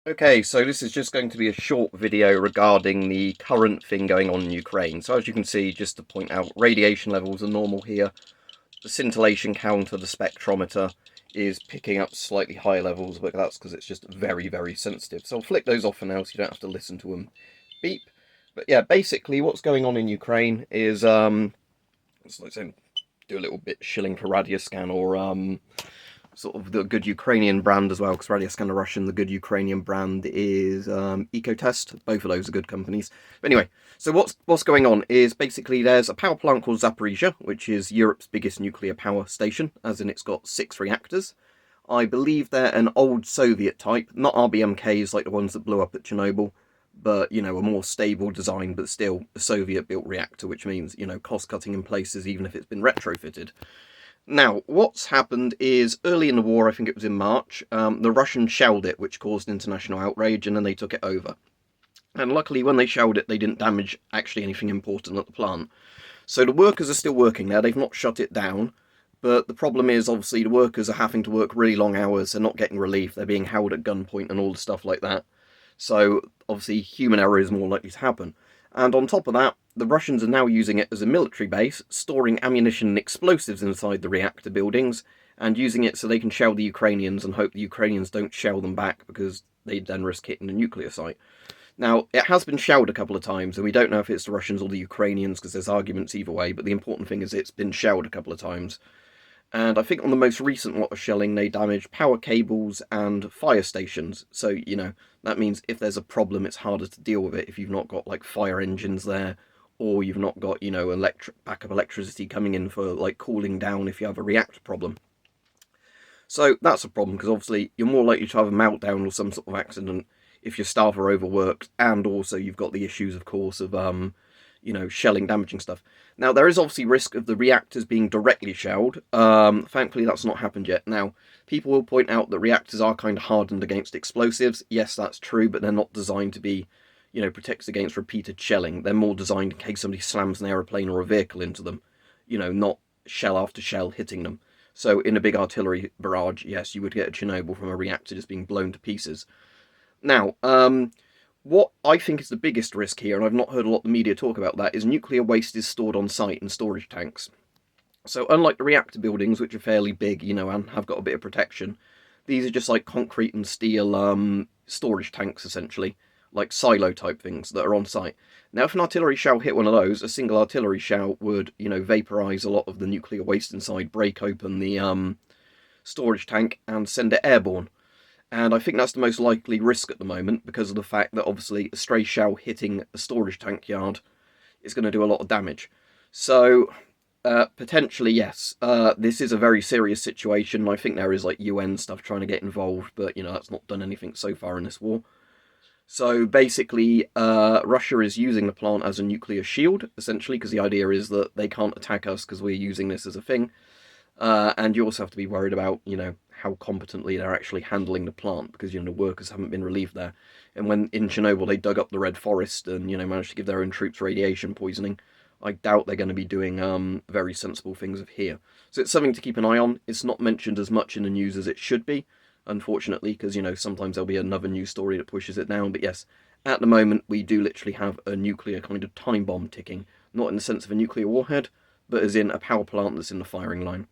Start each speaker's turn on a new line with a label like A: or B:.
A: Okay, so this is just going to be a short video regarding the current thing going on in Ukraine. So as you can see, just to point out, radiation levels are normal here. The scintillation counter, the spectrometer, is picking up slightly higher levels, but that's because it's just very, very sensitive. So I'll flick those off for now so you don't have to listen to them beep. But yeah, basically what's going on in Ukraine is, let's do a little bit shilling for Radioscan or sort of the good Ukrainian brand as well, because Radioscan are Russian. The good Ukrainian brand is Ecotest. Both of those are good companies. But anyway, so what's going on is basically there's a power plant called Zaporizhzhia, which is Europe's biggest nuclear power station, as in it's got 6 reactors. I believe they're an old Soviet type, not RBMKs like the ones that blew up at Chernobyl, but, a more stable design, but still a Soviet-built reactor, which means, cost-cutting in places even if it's been retrofitted. Now, what's happened is early in the war, I think it was in March, the Russians shelled it, which caused international outrage, and then they took it over. And luckily, when they shelled it, they didn't damage actually anything important at the plant. So the workers are still working there, they've not shut it down, but the problem is, obviously, the workers are having to work really long hours, they're not getting relief, they're being held at gunpoint and all the stuff like that. So, obviously, human error is more likely to happen. And on top of that, the Russians are now using it as a military base, storing ammunition and explosives inside the reactor buildings, and using it so they can shell the Ukrainians and hope the Ukrainians don't shell them back because they'd then risk hitting a nuclear site. Now, it has been shelled a couple of times, and we don't know if it's the Russians or the Ukrainians because there's arguments either way, but the important thing is it's been shelled a couple of times. And I think on the most recent lot of shelling, they damaged power cables and fire stations. So, that means if there's a problem, it's harder to deal with it if you've not got, like, fire engines there, or you've not got, backup electricity coming in for, like, cooling down if you have a reactor problem. So that's a problem, because obviously you're more likely to have a meltdown or some sort of accident if your staff are overworked, and also you've got the issues, of course, of, shelling damaging stuff. Now, there is obviously risk of the reactors being directly shelled. Thankfully, that's not happened yet. Now, people will point out that reactors are kind of hardened against explosives. Yes, that's true, but they're not designed to be, protected against repeated shelling. They're more designed in case somebody slams an aeroplane or a vehicle into them, not shell after shell hitting them. So in a big artillery barrage, yes, you would get a Chernobyl from a reactor just being blown to pieces. Now, what I think is the biggest risk here, and I've not heard a lot of the media talk about that, is nuclear waste is stored on site in storage tanks. So unlike the reactor buildings, which are fairly big, and have got a bit of protection, these are just like concrete and steel storage tanks, essentially, like silo type things that are on site. Now, if an artillery shell hit one of those, a single artillery shell would, vaporize a lot of the nuclear waste inside, break open the storage tank, and send it airborne. And I think that's the most likely risk at the moment because of the fact that obviously a stray shell hitting a storage tank yard is going to do a lot of damage. So, potentially, yes, this is a very serious situation. I think there is like UN stuff trying to get involved, but that's not done anything so far in this war. So basically, Russia is using the plant as a nuclear shield, essentially, because the idea is that they can't attack us because we're using this as a thing. And you also have to be worried about, how competently they're actually handling the plant because, the workers haven't been relieved there. And when in Chernobyl they dug up the Red Forest and, managed to give their own troops radiation poisoning, I doubt they're going to be doing very sensible things of here. So it's something to keep an eye on. It's not mentioned as much in the news as it should be, unfortunately, because, sometimes there'll be another news story that pushes it down. But yes, at the moment we do literally have a nuclear kind of time bomb ticking, not in the sense of a nuclear warhead, but as in a power plant that's in the firing line.